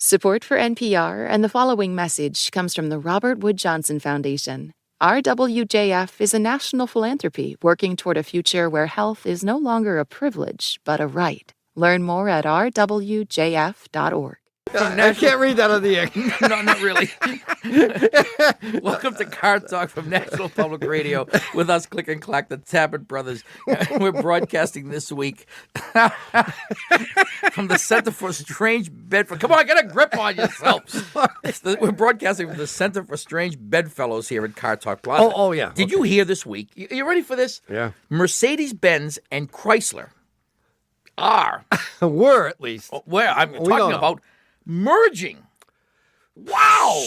Support for NPR and the following message comes from the Robert Wood Johnson Foundation. RWJF is a national philanthropy working toward a future where health is no longer a privilege, but a right. Learn more at rwjf.org. I can't read that on the air. No, not really. Welcome to Car Talk from National Public Radio with us, Click and Clack, the Tabbert brothers. We're broadcasting this week from the Center for Strange Bedfellows. Come on, get a grip on yourself. We're broadcasting from the Center for Strange Bedfellows here in Car Talk Plaza. Oh, yeah. Did you hear this week? You ready for this? Yeah. Mercedes-Benz and Chrysler are Were, at least. where I'm talking about merging. Wow.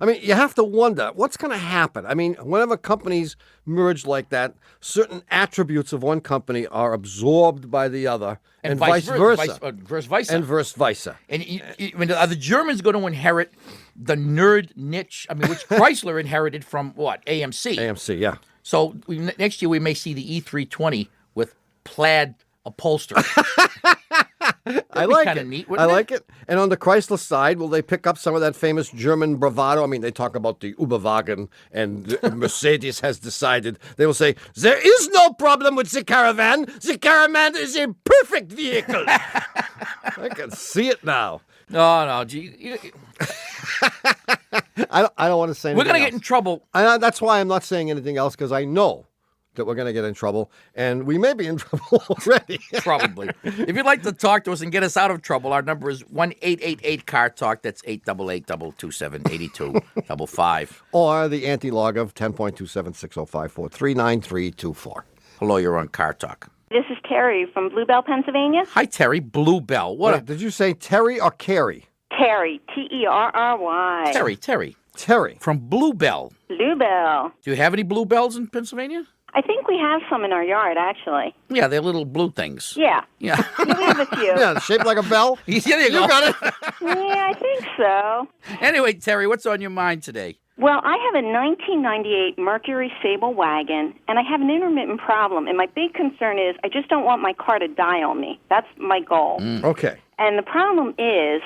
I mean, you have to wonder, what's going to happen? I mean, whenever companies merge like that, certain attributes of one company are absorbed by the other, and vice versa. And vice versa. And are the Germans going to inherit the nerd niche? I mean, which Chrysler inherited from what? AMC. AMC, yeah. So next year we may see the E320 with plaid upholstery. I like kinda it. neat, I wouldn't like it. And on the Chrysler side, will they pick up some of that famous German bravado? I mean, they talk about the Uberwagen, and Mercedes has decided. They will say, there is no problem with the Caravan. The Caravan is a perfect vehicle. I can see it now. No, gee. I don't want to say anything We're going to else. get in trouble. That's why I'm not saying anything else, because I know that we're going to get in trouble, and we may be in trouble already. Probably. If you'd like to talk to us and get us out of trouble, our number is 1-888-CAR-TALK. That's 888-227-8255. Or the anti-log of 10.27605439324. Hello, you're on Car Talk. This is Terry from Bluebell, Pennsylvania. Hi, Terry. Bluebell. Wait, did you say Terry or Carrie? Terry, Terry. Terry. From Bluebell. Bluebell. Do you have any bluebells in Pennsylvania? I think we have some in our yard, actually. Yeah, they're little blue things. Yeah. Yeah. We have a few. Yeah, shaped like a bell? Yeah, there you go. You got it. Yeah, I think so. Anyway, Terry, what's on your mind today? Well, I have a 1998 Mercury Sable wagon, and I have an intermittent problem. And my big concern is I just don't want my car to die on me. That's my goal. Okay. And the problem is,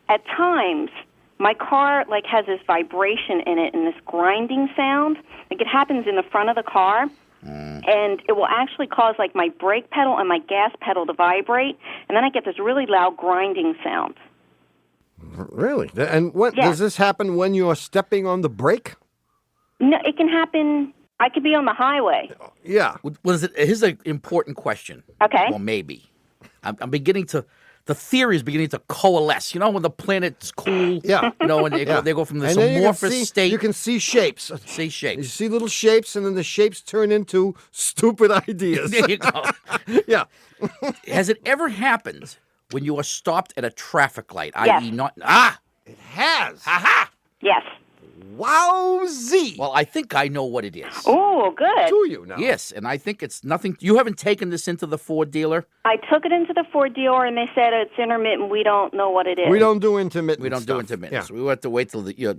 at times, my car has this vibration in it and this grinding sound. Like it happens in the front of the car. And it will actually cause my brake pedal and my gas pedal to vibrate, and then I get this really loud grinding sound. Really? And does this happen when you're stepping on the brake? No, it can happen. I could be on the highway. Yeah. Here's an important question. Okay. Well, maybe. I'm beginning to. The theory is beginning to coalesce. You know, when the planet's cool. Yeah. You know, when they go from this And then amorphous state. you can see shapes. See shapes. You see little shapes, and then the shapes turn into stupid ideas. There you go. Yeah. Has it ever happened when you are stopped at a traffic light, Yes. i.e. not... It has. Aha! Yes. Wowzee. Well, I think I know what it is. Oh, good. Do you now? Yes, and I think it's nothing... You haven't taken this into the Ford dealer? I took it into the Ford dealer, and they said it's intermittent. We don't know what it is. We don't do intermittent We don't do stuff. intermittent. Yeah. So we have to wait till your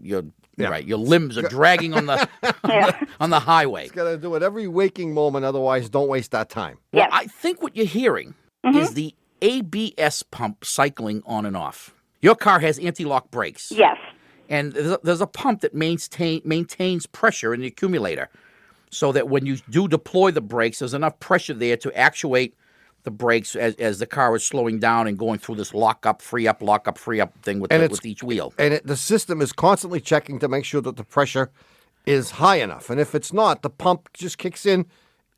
Yeah. right, your limbs are dragging on the Yeah. on the highway. Got to do it every waking moment, otherwise don't waste that time. Well, Yes. I think what you're hearing is the ABS pump cycling on and off. Your car has anti-lock brakes. Yes. And there's a pump that maintains pressure in the accumulator so that when you do deploy the brakes, there's enough pressure there to actuate the brakes as the car is slowing down and going through this lock up, free up thing with each wheel. And the system is constantly checking to make sure that the pressure is high enough. And if it's not, the pump just kicks in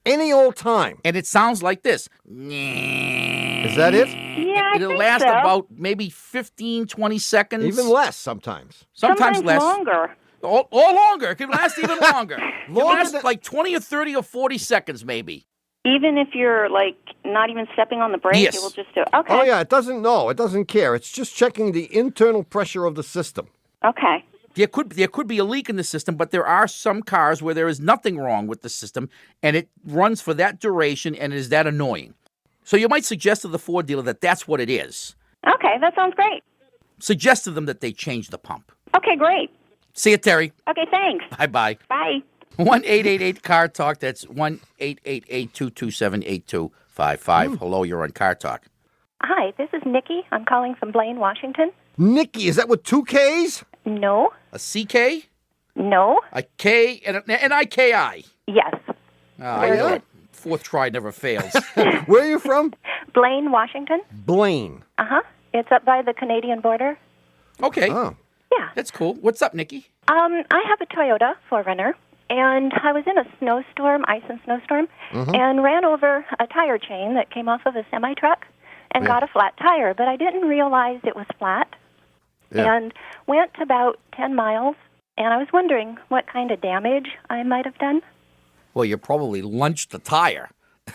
any old time. And it sounds like this. Is that it? Yeah, I It'll think last so. about maybe 15, 20 seconds. Even less sometimes. Sometimes less. longer. Or longer. It can last even longer. It can Longer last than- like 20 or 30 or 40 seconds maybe. Even if you're not even stepping on the brake, Yes. it will just do it. Okay. Oh, yeah, it doesn't know. It doesn't care. It's just checking the internal pressure of the system. Okay. There could be a leak in the system, but there are some cars where there is nothing wrong with the system, and it runs for that duration, and it is that annoying. So you might suggest to the Ford dealer that that's what it is. Okay, that sounds great. Suggest to them that they change the pump. Okay, great. See you, Terry. Okay, thanks. Bye-bye. Bye. 1-888-CAR-TALK. That's 1-888-227-8255. Hello, you're on Car Talk. Hi, this is Nikki. I'm calling from Blaine, Washington. Nikki, is that with 2 Ks? No. A CK? No. A K and an IKI? Yes. I know. Fourth try never fails. Where are you from? Blaine, Washington. Blaine. Uh-huh. It's up by the Canadian border. Okay. Oh. Yeah. That's cool. What's up, Nikki? I have a Toyota 4Runner, and I was in a snowstorm, ice and snowstorm, and ran over a tire chain that came off of a semi-truck and got a flat tire, but I didn't realize it was flat, and went about 10 miles, and I was wondering what kind of damage I might have done. Well, you probably lunched the tire.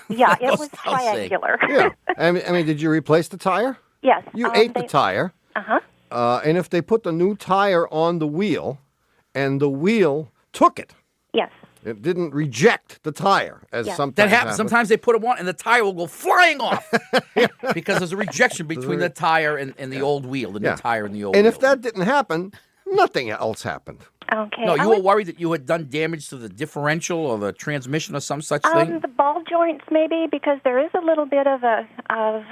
Yeah, it That's was what I'll say. triangular. Yeah. I mean, did you replace the tire? Yes. You ate the tire. Uh-huh. And if they put the new tire on the wheel and the wheel took it, Yes. it didn't reject the tire, as Yeah. sometimes That happens. Sometimes they put them on and the tire will go flying off because there's a rejection between the tire and the old wheel, the new tire and the old And wheel. if that didn't happen, nothing else happened. Okay. No, I you were was- worried that you had done damage to the differential or the transmission or some such thing? The ball joints, maybe, because there is a little bit of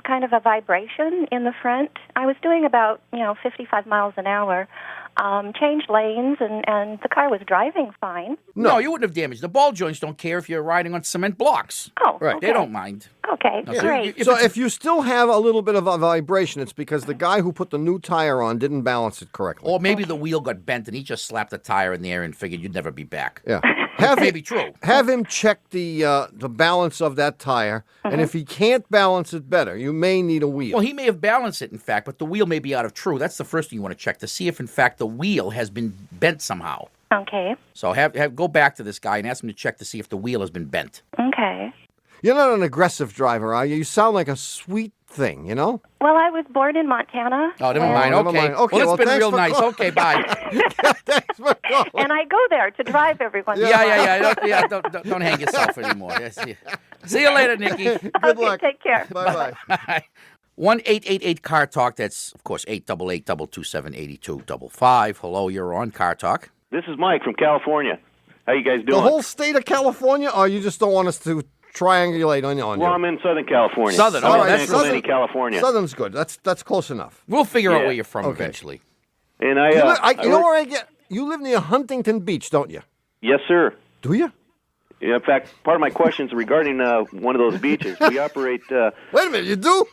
kind of a vibration in the front. I was doing about 55 miles an hour, changed lanes, and the car was driving fine. No, you wouldn't have damaged. The ball joints don't care if you're riding on cement blocks. Oh, Right. okay. They don't mind. Okay, No, so great. you- So if you still have a little bit of a vibration, it's because the guy who put the new tire on didn't balance it correctly. Or maybe the wheel got bent and he just slapped the tire in the air and figured you'd never be back. Yeah. That may be true. Have him check the balance of that tire, and if he can't balance it better, you may need a wheel. Well, he may have balanced it, in fact, but the wheel may be out of true. That's the first thing you want to check to see if, in fact, the wheel has been bent somehow. Okay. So go back to this guy and ask him to check to see if the wheel has been bent. Okay. You're not an aggressive driver, are you? You sound like a sweet thing, you know? Well, I was born in Montana. Oh, never and- mind. never Okay. mind. Okay, Well, well, it's been thanks real for nice. calling. Okay, bye. Thanks for calling. And I go there to drive every once in a while. Yeah. Don't hang yourself anymore. Yes, yeah. See you later, Nikki. Good Okay, luck. take care. Bye-bye. 1-888-CAR Talk. That's, of course, 888-227-8255. Hello, you're on Car Talk. This is Mike from California. How you guys The doing? whole state of California, or you just don't want us to triangulate on you? Well, I'm in Southern California. Southern, I'm oh, in that's San Clemente, Southern. California. Southern's good. That's close enough. We'll figure out Yeah. where you're from Okay. eventually. And I, You, I know work- where I get? You live near Huntington Beach, don't you? Yes, sir. Do you? Yeah, in fact, part of my question is regarding one of those beaches. We operate Wait a minute, you do?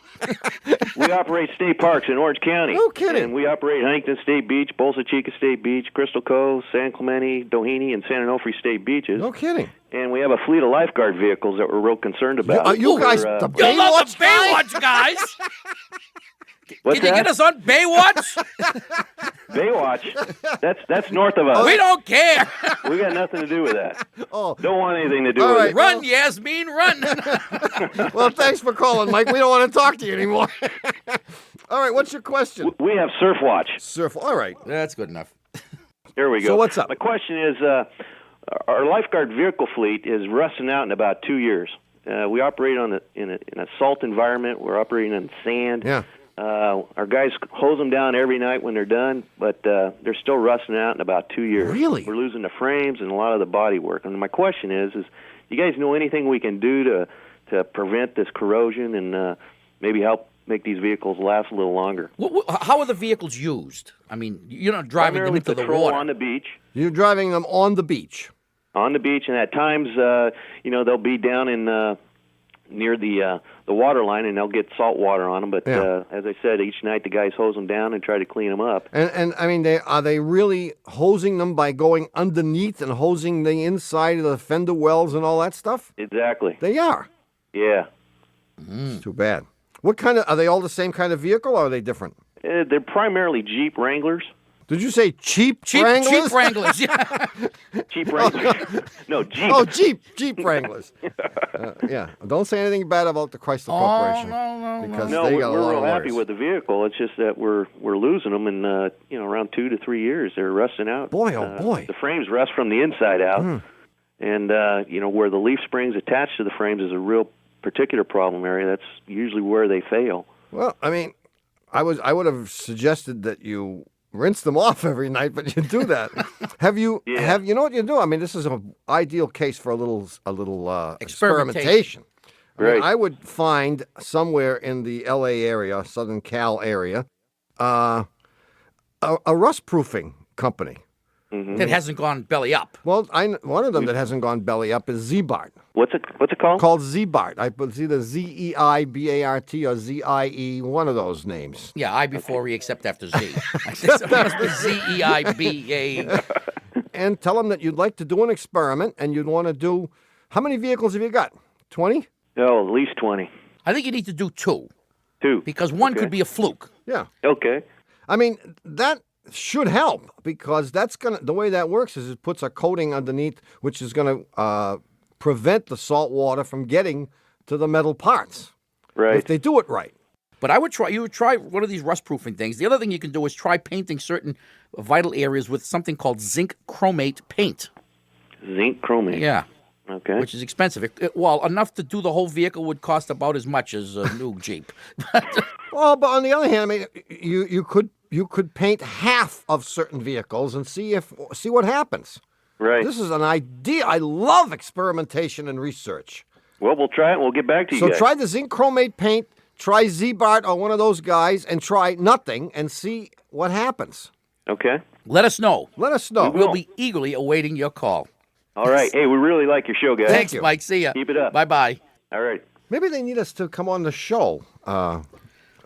we operate state parks in Orange County. No kidding. And we operate Huntington State Beach, Bolsa Chica State Beach, Crystal Cove, San Clemente, Doheny, and San Onofre State beaches. No kidding. And we have a fleet of lifeguard vehicles that we're real concerned about. You guys, We're, the You love Baywatch the Baywatch, guys. what's Can you that? get us on Baywatch? Baywatch. That's north of us. We don't care. We got nothing to do with that. Oh, Don't want anything to do All with right. it. Run, Yasmin, run. well, thanks for calling, Mike. We don't want to talk to you anymore. All right, what's your question? We have Surf Watch. Surf. All right. That's good enough. Here we go. So what's up? My question is, our lifeguard vehicle fleet is rusting out in about 2 years. We operate in a salt environment. We're operating on sand. Yeah. Our guys hose them down every night when they're done, but they're still rusting out in about 2 years. Really? We're losing the frames and a lot of the body work. And my question is you guys know anything we can do to prevent this corrosion and maybe help make these vehicles last a little longer? How are the vehicles used? I mean, you're not driving them Primarily into the patrol water. on the beach. You're driving them on the beach. On the beach, and at times, they'll be down in near the water line, and they'll get salt water on them. But Yeah. as I said, each night the guys hose them down and try to clean them up. And I mean, are they really hosing them by going underneath and hosing the inside of the fender wells and all that stuff? Exactly. They are. Yeah. It's too bad. What kind of, are they all the same kind of vehicle, or are they different? They're primarily Jeep Wranglers. Did you say cheap Cheap Wranglers? Wranglers. Yeah. Jeep Wranglers. No, Jeep. Oh, Jeep Wranglers. Yeah. Don't say anything bad about the Chrysler Corporation. no. Because No, they we're got a lot real of happy lawyers. with the vehicle. It's just that we're losing them in around 2 to 3 years. They're rusting out. Boy, oh, boy. The frames rust from the inside out, and where the leaf springs attached to the frames is a real particular problem area. That's usually where they fail. Well, I mean, I would have suggested that you rinse them off every night, but you do that. You know what you do? I mean, this is an ideal case for a little experimentation. I mean, Right. I would find somewhere in the LA area, Southern Cal area, a rust-proofing company. That hasn't gone belly up. Well, one of them that hasn't gone belly up is Z-Bart. What's it called? Called Z-Bart. It's either Z-E-I-B-A-R-T or Z-I-E, one of those names. Yeah, I before E except after Z. I think it must be Z-E-I-B-A. And tell them that you'd like to do an experiment and you'd want to do... How many vehicles have you got? 20? Oh, at least 20. I think you need to do 2. 2. Because one could be a fluke. Yeah. Okay. I mean, that should help because the way that works is it puts a coating underneath which is going to prevent the salt water from getting to the metal parts. Right. If they do it right. But you would try one of these rust-proofing things. The other thing you can do is try painting certain vital areas with something called zinc chromate paint. Zinc chromate. Yeah. Okay. Which is expensive. Well, enough to do the whole vehicle would cost about as much as a new Jeep. Well, but on the other hand, I mean, you could paint half of certain vehicles and see what happens. Right. This is an idea. I love experimentation and research. Well, we'll try it and we'll get back to you So guys. try the zinc chromate paint, try Z-Bart or one of those guys, and try nothing and see what happens. Okay. Let us know. Let us know. We'll be eagerly awaiting your call. All right. Hey, we really like your show, guys. Thanks, you. Mike. See ya. Keep it up. Bye-bye. All right. Maybe they need us to come on the show.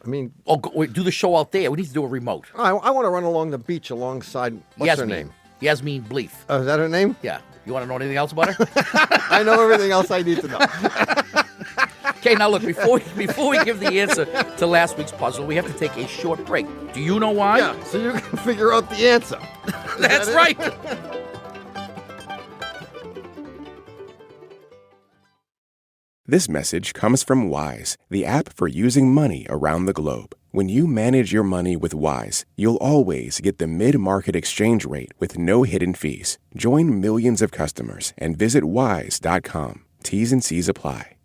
Wait, do the show out there. We need to do a remote. I want to run along the beach alongside, what's her name? Yasmin Bleef. Is that her name? Yeah. You want to know anything else about her? I know everything else I need to know. Okay, now look, before we give the answer to last week's puzzle, we have to take a short break. Do you know why? Yeah, so you can figure out the answer. That's right. This message comes from Wise, the app for using money around the globe. When you manage your money with Wise, you'll always get the mid-market exchange rate with no hidden fees. Join millions of customers and visit wise.com. T's and C's apply.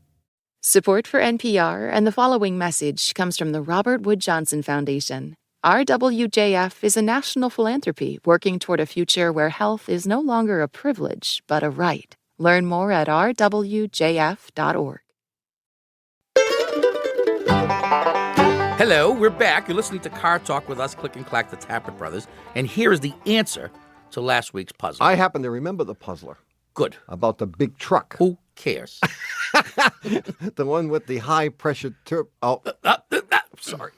Support for NPR and the following message comes from the Robert Wood Johnson Foundation. RWJF is a national philanthropy working toward a future where health is no longer a privilege, but a right. Learn more at rwjf.org. Hello, we're back. You're listening to Car Talk with us, Click and Clack, the Tappert Brothers. And here is the answer to last week's puzzle. I happen to remember the puzzler. Good. About the big truck. Who cares? The one with the high-pressure sorry.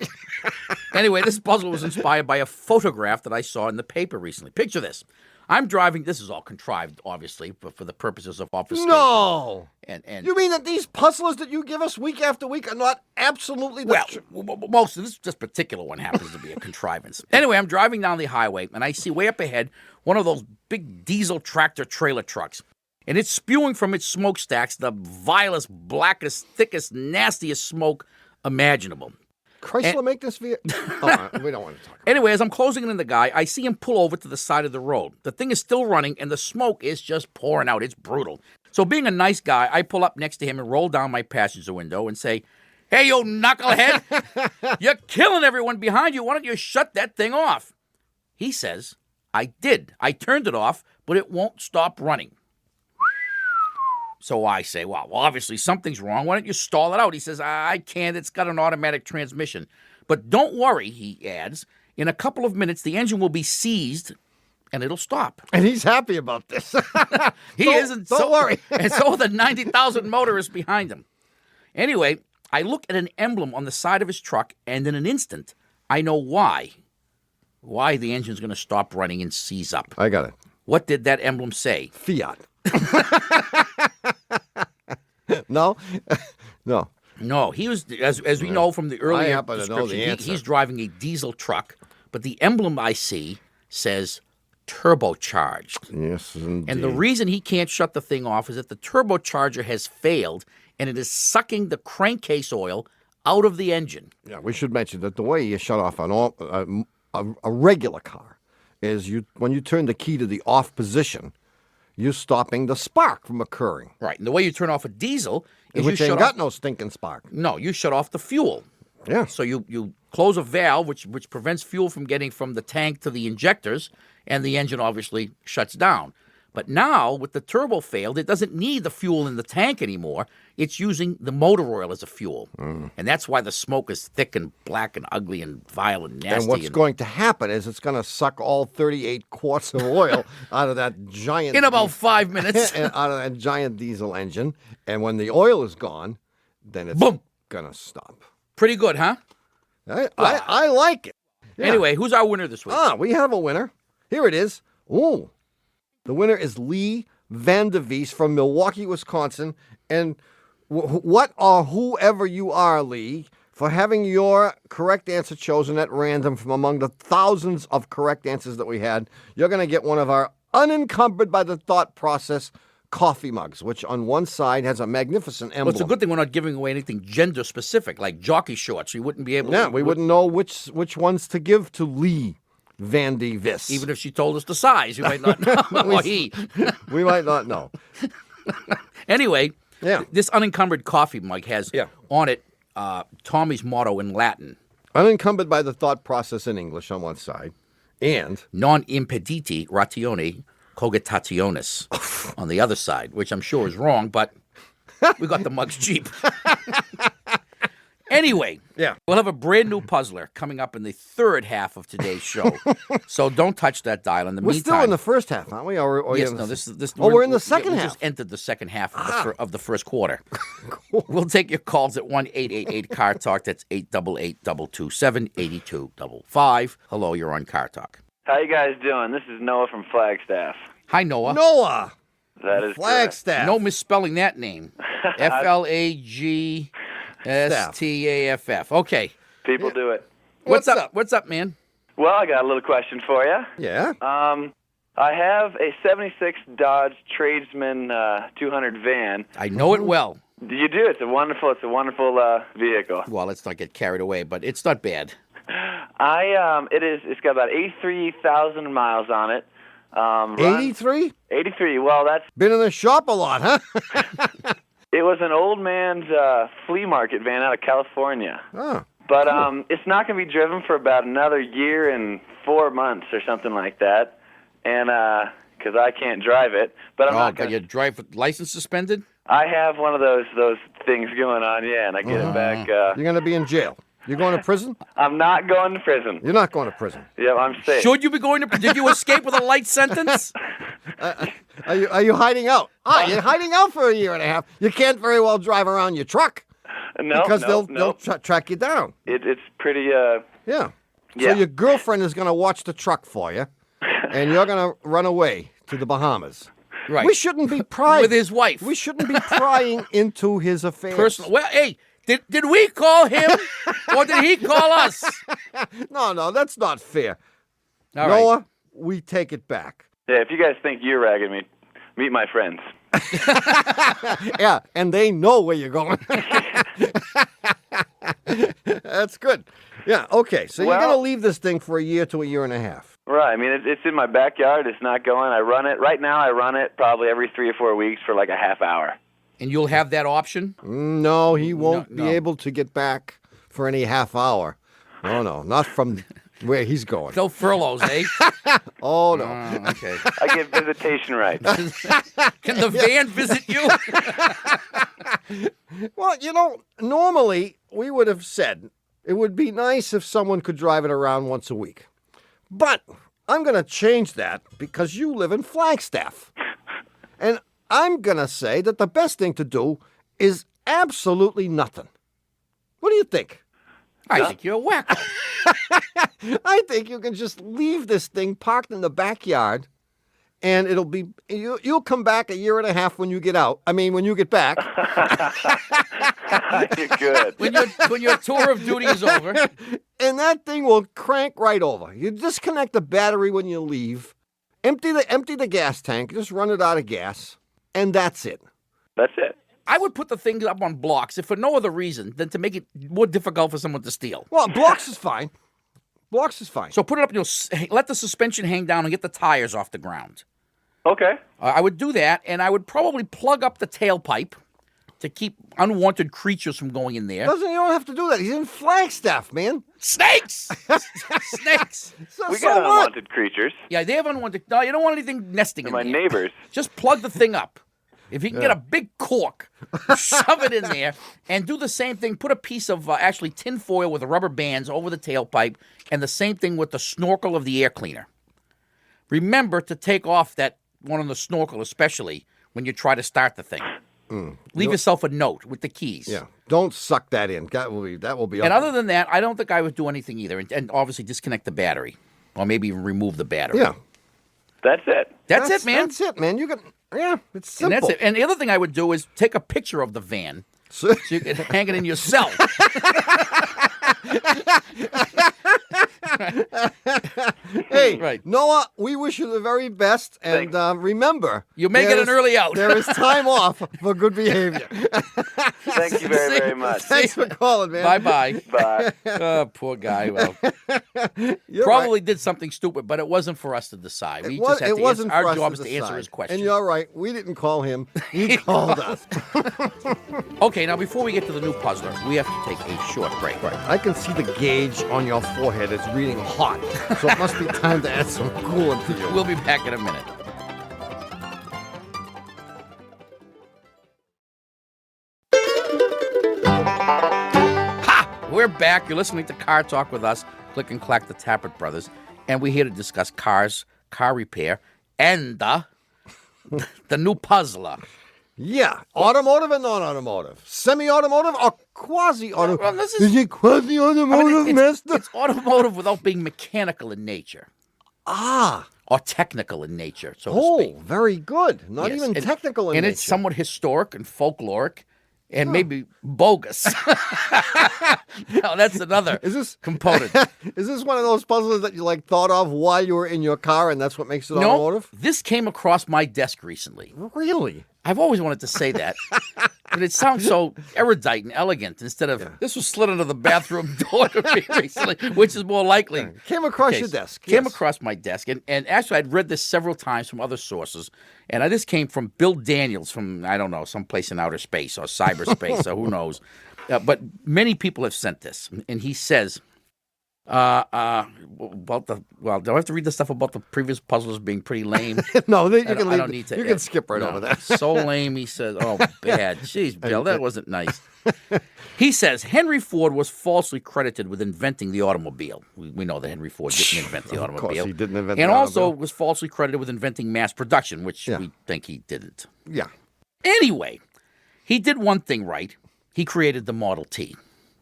Anyway, this puzzle was inspired by a photograph that I saw in the paper recently. Picture this. I'm driving. This is all contrived, obviously, but for the purposes of obfuscation. No! And You mean that these puzzlers that you give us week after week are not absolutely the most of this particular one happens to be a contrivance. Anyway, I'm driving down the highway, and I see way up ahead one of those big diesel tractor trailer trucks. And it's spewing from its smokestacks the vilest, blackest, thickest, nastiest smoke imaginable. Chrysler make this vehicle? Oh, we don't want to talk about it. Anyway, as I'm closing in on the guy, I see him pull over to the side of the road. The thing is still running, and the smoke is just pouring out. It's brutal. So being a nice guy, I pull up next to him and roll down my passenger window and say, "Hey, you knucklehead, you're killing everyone behind you. Why don't you shut that thing off?" He says, "I did. I turned it off, but it won't stop running." So I say, well, obviously something's wrong. Why don't you stall it out? He says, "I can't. It's got an automatic transmission. But don't worry," he adds. "In a couple of minutes, the engine will be seized, and it'll stop." And he's happy about this. Don't worry. And so are the 90,000 motorists behind him. Anyway, I look at an emblem on the side of his truck, and in an instant, I know why the engine's going to stop running and seize up. I got it. What did that emblem say? Fiat. No? No. No, he was, as we know from the earlier happen to know the description, answer. he's driving a diesel truck, but the emblem I see says turbocharged. Yes, indeed. And the reason he can't shut the thing off is that the turbocharger has failed, and it is sucking the crankcase oil out of the engine. Yeah, we should mention that the way you shut off a regular car is when you turn the key to the off position, you're stopping the spark from occurring. Right, and the way you turn off a diesel is Which you ain't shut got off. no stinking spark. No, you shut off the fuel. Yeah. So you close a valve which prevents fuel from getting from the tank to the injectors, and the engine obviously shuts down. But now, with the turbo failed, it doesn't need the fuel in the tank anymore. It's using the motor oil as a fuel. And that's why the smoke is thick and black and ugly and vile and nasty. And what's going to happen is it's going to suck all 38 quarts of oil out of that giant... in about 5 minutes. out of that giant diesel engine. And when the oil is gone, then it's Boom. going to stop. Pretty good, huh? I like it. Yeah. Anyway, who's our winner this week? We have a winner. Here it is. Ooh. The winner is Lee Vandervees from Milwaukee, Wisconsin. And what or whoever you are, Lee, for having your correct answer chosen at random from among the thousands of correct answers that we had, you're going to get one of our unencumbered by the thought process coffee mugs, which on one side has a magnificent emblem. Well, it's a good thing we're not giving away anything gender specific, like jockey shorts. We wouldn't be able to. Yeah, we wouldn't know which ones to give to Lee Vandy Vis. Even if she told us the size, we might not know. Or he. We might not know. Anyway, Yeah. this unencumbered coffee mug has on it Tommy's motto in Latin. Unencumbered by the thought process in English on one side, and Non impediti ratione cogitationis on the other side, which I'm sure is wrong, but we got the mugs cheap. Anyway, we'll have a brand new puzzler coming up in the third half of today's show. So don't touch that dial. In the we're meantime, still in the first half, aren't we? yes, no, this. Oh, we're in the second we half. just entered the second half of the first quarter. We'll take your calls at 1-888-CAR-TALK. That's 888-227-8255. Hello, you're on Car Talk. How you guys doing? This is Noah from Flagstaff. Hi, Noah. Noah. That is Flagstaff. No misspelling that name. Flagstaff. Okay. People do it. What's up? What's up, man? Well, I got a little question for you. Yeah. I have a 76 Dodge Tradesman 200 van. I know it well. You do. It's a wonderful vehicle. Well, let's not get carried away, but it's not bad. It's got about 83,000 miles on it. 83? 83. Well, that's Been in the shop a lot, huh? it was an old man's flea market van out of California. Oh. But it's not going to be driven for about another year and 4 months or something like that, and because I can't drive it. But I'm not got your drive license suspended? I have one of those things going on, and I get it back. You're going to be in jail. You're going to prison? I'm not going to prison. You're not going to prison. Yeah, I'm safe. Should you be going to? Did you escape with a light sentence? Are you hiding out? You're hiding out for a year and a half. You can't very well drive around your truck. No, because no, they'll track you down. It's pretty. Yeah. Yeah. So your girlfriend is going to watch the truck for you, and you're going to run away to the Bahamas. Right. We shouldn't be prying with his wife. We shouldn't be prying into his affairs. Personal. Well, hey, did we call him or did he call us? No, that's not fair. All Noah, right. we take it back. Yeah, if you guys think you're ragging me, meet my friends. Yeah, and they know where you're going. That's good. Yeah, okay. So you're going to leave this thing for a year to a year and a half. Right. I mean, it's in my backyard. It's not going. I run it. Right now, I run it probably every 3 or 4 weeks for like a half hour. And you'll have that option? No, he won't be able to get back for any half hour. No, not from where he's going. No furloughs, eh? Oh, no. Okay. I get visitation rights. Can the van visit you? Well, normally we would have said it would be nice if someone could drive it around once a week. But I'm going to change that because you live in Flagstaff. And I'm going to say that the best thing to do is absolutely nothing. What do you think? I think you're a wacko. I think you can just leave this thing parked in the backyard, and it'll be you'll come back a year and a half when you get out. I mean, when you get back. You're good. When your tour of duty is over. And that thing will crank right over. You disconnect the battery when you leave, empty the gas tank, just run it out of gas, and that's it. That's it. I would put the things up on blocks if for no other reason than to make it more difficult for someone to steal. Well, blocks is fine. Blocks is fine. So put it up and let the suspension hang down and get the tires off the ground. Okay. I would do that, and I would probably plug up the tailpipe to keep unwanted creatures from going in there. You don't have to do that. He's in Flagstaff, man. Snakes! Snakes! We got unwanted creatures. Yeah, they have unwanted. No, you don't want anything nesting They're in my there. neighbors. Just plug the thing up. If you can get a big cork, shove it in there, and do the same thing. Put a piece of actually tin foil with rubber bands over the tailpipe, and the same thing with the snorkel of the air cleaner. Remember to take off that one on the snorkel, especially when you try to start the thing. Leave yourself a note with the keys. Yeah, don't suck that in. That will be. And other than that, I don't think I would do anything either. And obviously disconnect the battery, or maybe even remove the battery. Yeah, That's it. That's it, man. That's it, man. You can. Yeah, it's And simple. that's it. And the other thing I would do is take a picture of the van so you can hang it in yourself. Hey, Right. Noah, we wish you the very best, and remember, You may get an early out. There is time off for good behavior. Thank you very, very much. Thanks for calling, man. Bye-bye. Bye. Oh, poor guy. Well, You're probably did something stupid, but it wasn't for us to decide. We just had it to wasn't answer. for Our us job to is to answer decide. his question. And you're right. We didn't call him. He called us. Okay, now before we get to the new puzzler, we have to take a short break. Right. I can see the gauge on your forehead. It's reading hot. So it must be time to add some coolant to you. We'll be back in a minute. Ha! We're back. You're listening to Car Talk with us, Click and Clack, the Tappert brothers, and we're here to discuss cars, car repair, and the new puzzler. Yeah. Automotive and non-automotive. Semi-automotive or quasi-automotive. Well, this is it quasi-automotive, master? It's automotive without being mechanical in nature. Or technical in nature, so to speak. Oh, very good. Not Yes, even and- technical in and nature. it's somewhat historic and folkloric and maybe bogus. No, that's another component. Is this one of those puzzles that you thought of while you were in your car, and that's what makes it No, automotive? this came across my desk recently. Really? I've always wanted to say that, but it sounds so erudite and elegant instead of this was slid under the bathroom door to me recently, which is more likely. Came across case. your desk. Came yes. across my desk, and actually I'd read this several times from other sources, and this came from Bill Daniels from, I don't know, someplace in outer space or cyberspace or who knows. But many people have sent this, and he says, about do I have to read the stuff about the previous puzzles being pretty lame? No, you I can leave. don't need to. You can skip right no, over that. So lame, he says. Oh, bad. Jeez, Bill, that wasn't nice. He says Henry Ford was falsely credited with inventing the automobile. We know that Henry Ford didn't invent the automobile. Of course, he didn't invent and the also automobile. was falsely credited with inventing mass production, which we think he didn't. Yeah. Anyway, he did one thing right. He created the Model T.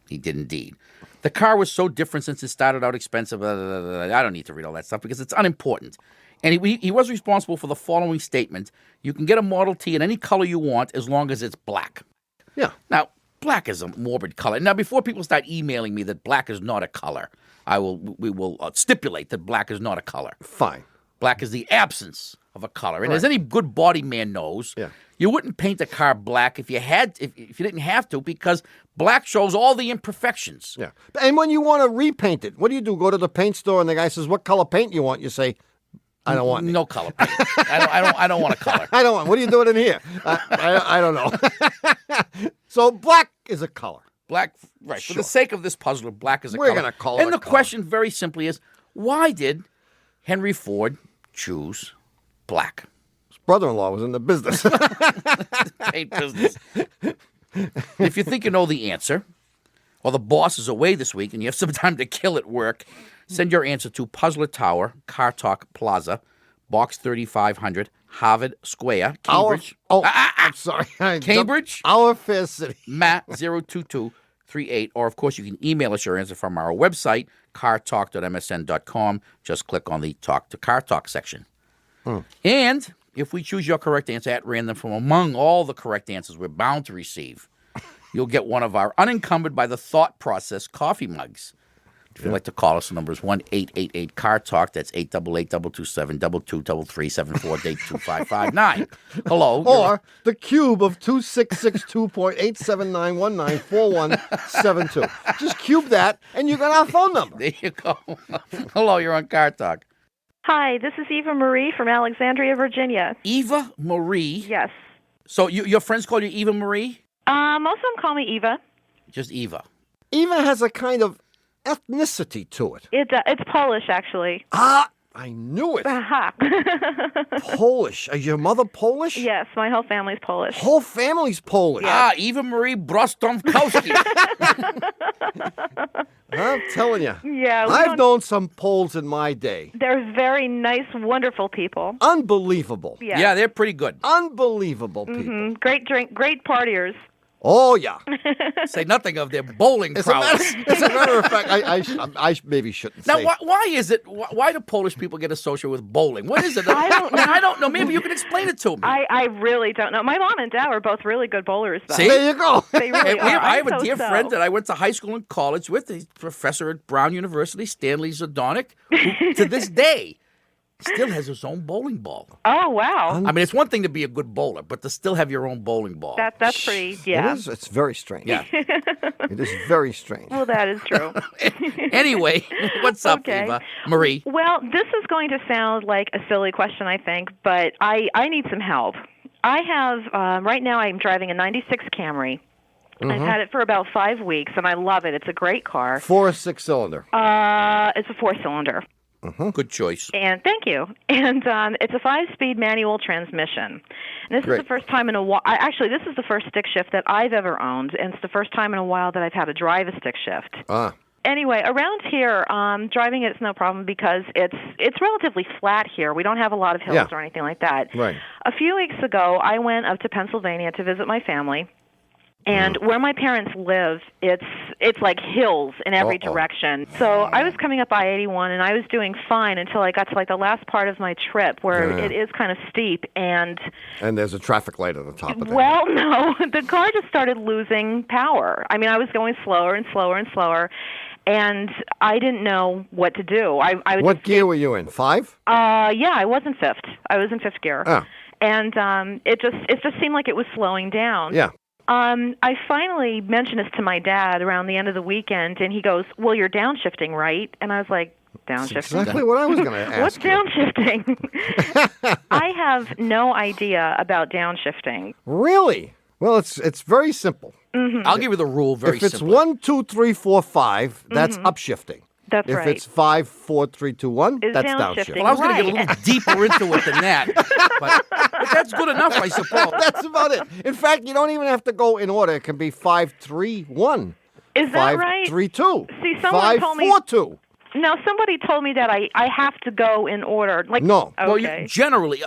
He did indeed. The car was so different since it started out expensive. I don't need to read all that stuff because it's unimportant. And he was responsible for the following statement. You can get a Model T in any color you want as long as it's black. Yeah. Now, black is a morbid color. Now, before people start emailing me that black is not a color, we will stipulate that black is not a color. Fine. Black is the absence of a color. And as any good body man knows, you wouldn't paint a car black if you didn't have to, because black shows all the imperfections. Yeah. And when you want to repaint it, what do? Go to the paint store and the guy says, "What color paint you want?" You say, "I don't want no color paint. I don't want a color. I don't want. What are you doing in here? I don't know." So black is a color. Black, right. Sure. For the sake of this puzzle, black is a We're color. gonna call it And a the color. question very simply is, why did Henry Ford choose black? His brother-in-law was in the business. Paint business. If you think you know the answer, or the boss is away this week and you have some time to kill at work, send your answer to Puzzler Tower, Car Talk Plaza, Box 3500, Harvard Square, Cambridge. I'm sorry. Cambridge? Our fair city. Matt 02238. Or, of course, you can email us your answer from our website, cartalk.msn.com. Just click on the Talk to Car Talk section. And if we choose your correct answer at random from among all the correct answers we're bound to receive, you'll get one of our unencumbered by the thought process coffee mugs. If you'd like to call us, the number is 1-888-CAR-TALK. That's 888-227-2223-74-82559. Hello. Or the cube of 2662.879194172. Just cube that, and you got our phone number. There you go. Hello, you're on Car Talk. Hi, this is Eva Marie from Alexandria, Virginia. Eva Marie? Yes. So your friends call you Eva Marie? Most of them call me Eva. Just Eva. Eva has a kind of ethnicity to it. It's Polish, actually. Ah, I knew it. Aha. Polish. Is your mother Polish? Yes, my whole family's Polish. Whole family's Polish. Ah, Eva Marie Brostomkowski. I'm telling you. Yeah, I've known some Poles in my day. They're very nice, wonderful people. Unbelievable. Yeah. Yeah, they're pretty good. Unbelievable people. Great great partiers. Oh, yeah. Say nothing of their bowling prowess. As a matter of fact, I maybe shouldn't Now, say. why is it? Why do Polish people get associated with bowling? What is it? I don't know. I don't know. Maybe you can explain it to me. I really don't know. My mom and dad were both really good bowlers, though. See? There you go. They really are. I have a I'm dear so-so. friend that I went to high school and college with. He's a professor at Brown University, Stanley Zadonic, who to this day still has his own bowling ball. Oh, wow. I mean, it's one thing to be a good bowler, but to still have your own bowling ball. That's pretty, yeah. It is. It's very strange. Yeah. It is very strange. Well, that is true. Anyway, what's up, Okay. Eva? Marie? Well, this is going to sound like a silly question, I think, but I need some help. I have, right now I'm driving a 96 Camry. I've had it for about 5 weeks, and I love it. It's a great car. 4 or 6 cylinder. It's a 4-cylinder. Good choice. And thank you. And it's a 5-speed manual transmission. And this is the first time in a while. Actually, this is the first stick shift that I've ever owned, and it's the first time in a while that I've had to drive a stick shift. Ah. Anyway, around here, driving it's no problem because it's relatively flat here. We don't have a lot of hills or anything like that. Right. A few weeks ago, I went up to Pennsylvania to visit my family. And where my parents live, it's like hills in every direction. So I was coming up I-81, and I was doing fine until I got to like the last part of my trip where it is kind of steep. And there's a traffic light at the top of it. well, no, the car just started losing power. I mean, I was going slower and slower and slower, and I didn't know what to do. I What gear were you in? 5? Yeah, I was in fifth. I was in fifth gear. Ah. And it just seemed like it was slowing down. Yeah. I finally mentioned this to my dad around the end of the weekend, and he goes, "Well, you're downshifting, right?" And I was like, "Downshifting? That's exactly what I was going to ask. What's you. downshifting?" I have no idea about downshifting. Really? Well, it's very simple. I'll give you the rule very If it's simply. 1, 2, 3, 4, 5, that's upshifting. That's if right. it's 5, 4, 3, 2, 1, Is that's downshifting. downshift. Well, I was going to get a Right. little deeper into it than that, but that's good enough, I suppose. That's about it. In fact, you don't even have to go in order. It can be 5, 3, 1. Is that 5, right? 3, 2. See, someone 5, told me- 4, 2. No, somebody told me that I have to go in order. Like, No. Okay. Well, you, generally,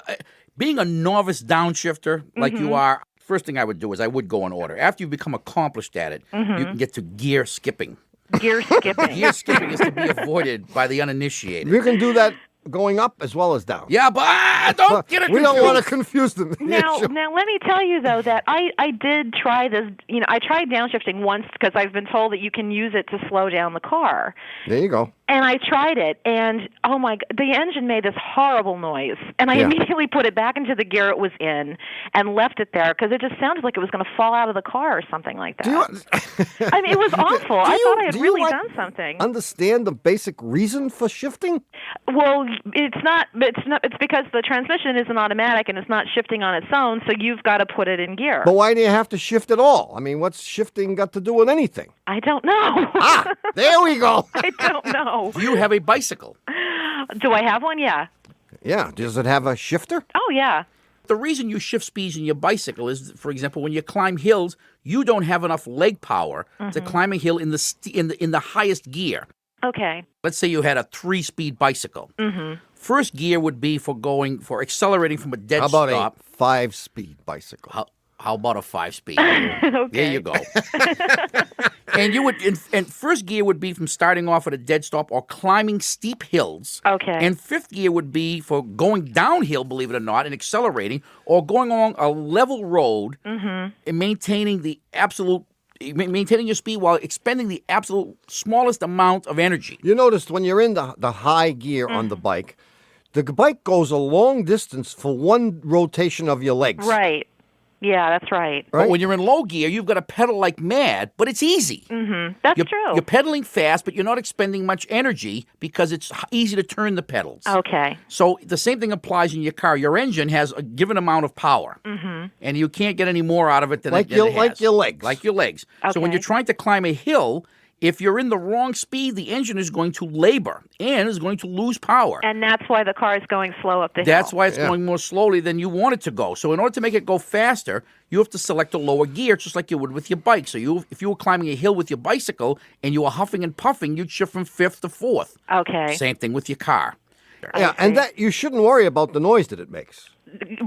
being a novice downshifter like you are, first thing I would do is I would go in order. After you become accomplished at it, you can get to gear skipping. Gear skipping. Gear skipping is to be avoided by the uninitiated. You can do that going up as well as down. Yeah, but don't get it We confused. don't want to confuse them. Now, Yeah, now, let me tell you, though, that I did try this. You know, I tried downshifting once because I've been told that you can use it to slow down the car. There you go. And I tried it, and oh my! The engine made this horrible noise, and I Yeah. immediately put it back into the gear it was in, and left it there because it just sounded like it was going to fall out of the car or something like that. Do you, I mean, it was awful. I you- thought I had do you, really like, done something. understand the basic reason for shifting? Well, it's not. It's because the transmission isn't automatic and it's not shifting on its own. So you've got to put it in gear. But why do you have to shift at all? I mean, what's shifting got to do with anything? I don't know. Ah, there we go. I don't know. Do you have a bicycle? Do I have one? Yeah. Yeah. Does it have a shifter? Oh, yeah. The reason you shift speeds in your bicycle is, for example, when you climb hills, you don't have enough leg power to climb a hill in the highest gear. Okay. Let's say you had a 3-speed bicycle. First gear would be for accelerating from a dead How about stop. a 5-speed bicycle? How about a 5-speed? Okay. There you go. And you would, and first gear would be from starting off at a dead stop or climbing steep hills. Okay. And fifth gear would be for going downhill, believe it or not, and accelerating, or going along a level road and maintaining your speed while expending the absolute smallest amount of energy. You noticed when you're in the high gear on the bike goes a long distance for one rotation of your legs. Right. Yeah, that's right. But when you're in low gear, you've got to pedal like mad, but it's easy. That's true. You're pedaling fast, but you're not expending much energy because it's easy to turn the pedals. Okay. So the same thing applies in your car. Your engine has a given amount of power. and you can't get any more out of it than Like it your has. like your legs. Like your legs. So when Okay. you're trying to climb a hill, if you're in the wrong speed, the engine is going to labor and is going to lose power. And that's why the car is going slow up the hill. That's why it's Yeah. going more slowly than you want it to go. So in order to make it go faster, you have to select a lower gear, just like you would with your bike. So if you were climbing a hill with your bicycle and you were huffing and puffing, you'd shift from 5th to 4th. Okay. Same thing with your car. Yeah, and that you shouldn't worry about the noise that it makes.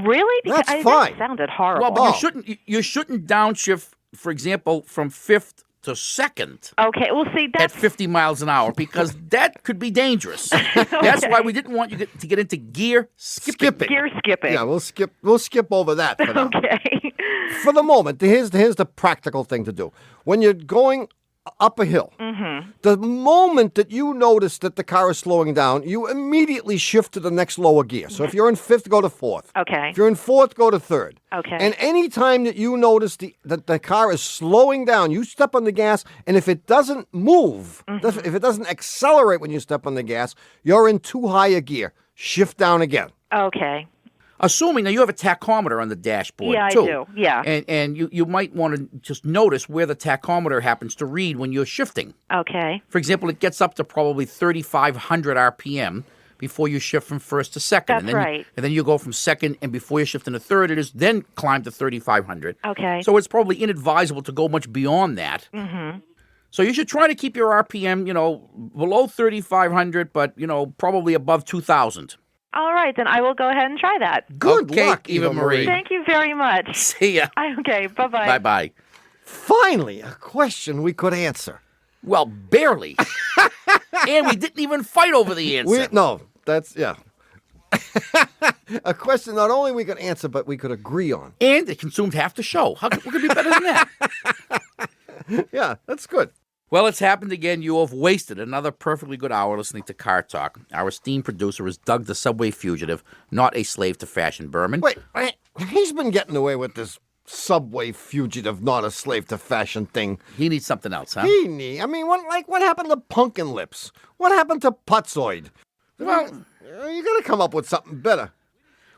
Really? Because That's fine. That sounded horrible. Well, but Oh. you shouldn't downshift, for example, from 5th to 2nd. Okay, well, see, At that's 50 miles an hour, because that could be dangerous. That's why we didn't want you to get into gear skipping. gear skipping. Yeah, we'll skip over that for now. Okay. For the moment, here's the practical thing to do. When you're going up a hill, the moment that you notice that the car is slowing down, you immediately shift to the next lower gear. So if you're in 5th, go to 4th. Okay. If you're in 4th, go to 3rd. Okay. And any time that you notice that the car is slowing down, you step on the gas, and if it doesn't move, if it doesn't accelerate when you step on the gas, you're in too high a gear. Shift down again. Okay. Assuming that you have a tachometer on the dashboard, Yeah, I too. do. Yeah. And you might want to just notice where the tachometer happens to read when you're shifting. Okay. For example, it gets up to probably 3,500 RPM before you shift from 1st to 2nd. That's and then right. And then you go from 2nd, and before you shift into 3rd, it is then climb to 3,500. Okay. So it's probably inadvisable to go much beyond that. Mm-hmm. So you should try to keep your RPM, below 3,500, but, probably above 2,000. All right, then I will go ahead and try that. Good Okay, luck, Eva Marie. Thank you very much. See ya. Okay, bye-bye. Bye-bye. Finally, a question we could answer. Well, barely. And we didn't even fight over the answer. Yeah. A question not only we could answer, but we could agree on. And it consumed half the show. What could be better than that? Yeah, that's good. Well, it's happened again. You have wasted another perfectly good hour listening to Car Talk. Our esteemed producer is Doug the Subway Fugitive, not a slave to fashion, Berman. Wait, he's been getting away with this Subway Fugitive, not a slave to fashion thing. He needs something else, huh? What happened to Pumpkin Lips? What happened to Putzoid? Well, you got to come up with something better.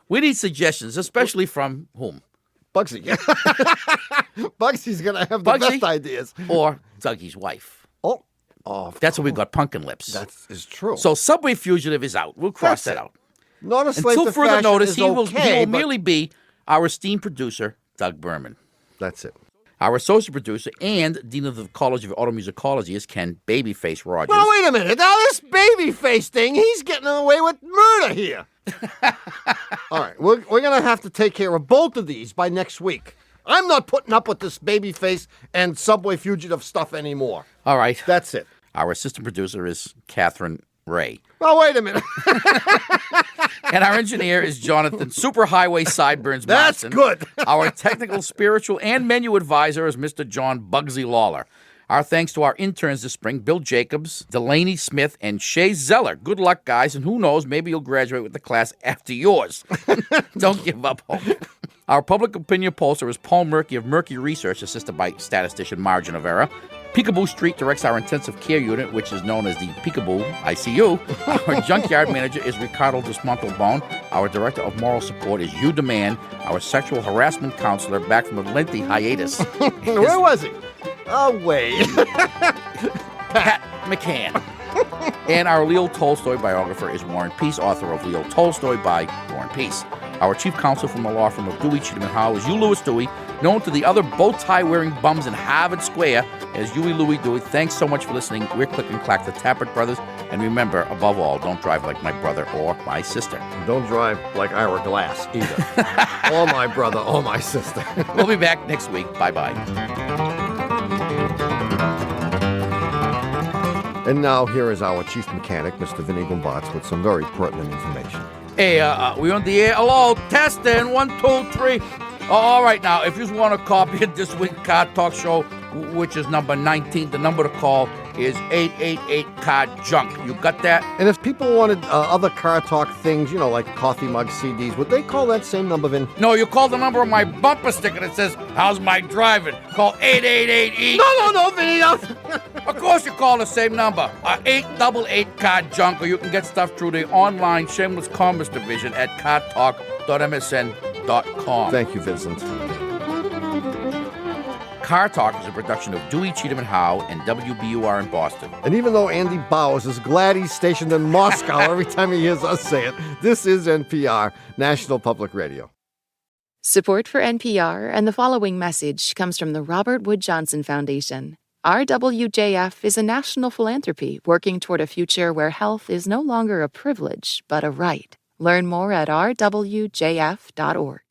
We need suggestions, especially from whom? Bugsy. Bugsy's going to have the Bugsy? best ideas. Or Dougie's wife. Oh, That's what we've got, Pumpkin Lips. that is true. So Subway Fugitive is out. We'll cross That's that it. out. Not a slave Until to further fashion notice, is he will okay, but merely be our esteemed producer, Doug Berman. that's it. Our associate producer and dean of the College of Automusicology is Ken Babyface Rogers. Well, wait a minute. Now, this babyface thing, he's getting away with murder here. All right, we're going to have to take care of both of these by next week. I'm not putting up with this babyface and Subway Fugitive stuff anymore. All right. That's it. Our assistant producer is Catherine Ray. Well, wait a minute. And our engineer is Jonathan Superhighway Sideburns That's Matson. good. Our technical, spiritual, and menu advisor is Mr. John Bugsy Lawler. Our thanks to our interns this spring, Bill Jacobs, Delaney Smith, and Shay Zeller. Good luck, guys, and who knows, maybe you'll graduate with the class after yours. Don't give up hope. Our public opinion pollster is Paul Murky of Murky Research, assisted by statistician Margin of Error. Peekaboo Street directs our intensive care unit, which is known as the Peekaboo ICU. Our junkyard manager is Ricardo Desmontalbone. Our director of moral support is Hugh DeMann. Our sexual harassment counselor, back from a lengthy hiatus, Where was he? Away. Pat McCann. And our Leo Tolstoy biographer is Warren Peace, author of Leo Tolstoy by Warren Peace. Our chief counsel from the law firm of Dewey, Cheatham & Howe is Hugh Lewis Dewey, known to the other bow-tie-wearing bums in Harvard Square as Huey Louie Dewey. Thanks so much for listening. We're Click and Clack, the Tappert Brothers. And remember, above all, don't drive like my brother or my sister. Don't drive like Ira Glass either. Or my brother or my sister. We'll be back next week. Bye-bye. And now here is our chief mechanic, Mr. Vinny Gumbatz, with some very pertinent information. Hey, we on the air? Hello, testing, 1, 2, 3. All right, now, if you want a copy of this week's Car Talk show, which is number 19, the number to call is 888-CAR-JUNK. You got that? And if people wanted other car talk things, like coffee mug CDs, would they call that same number, Vin? No, you call the number on my bumper sticker that says, "How's my driving?" Call 888-E. No, Vinny, no. Of course you call the same number, 888-CAR-JUNK, or you can get stuff through the online Shameless Commerce division at cartalk.msn.com. gmail.com. Thank you, Vincent. Car Talk is a production of Dewey, Cheatham and Howe and WBUR in Boston. And even though Andy Bowers is glad he's stationed in Moscow every time he hears us say it, this is NPR, National Public Radio. Support for NPR and the following message comes from the Robert Wood Johnson Foundation. RWJF is a national philanthropy working toward a future where health is no longer a privilege, but a right. Learn more at rwjf.org.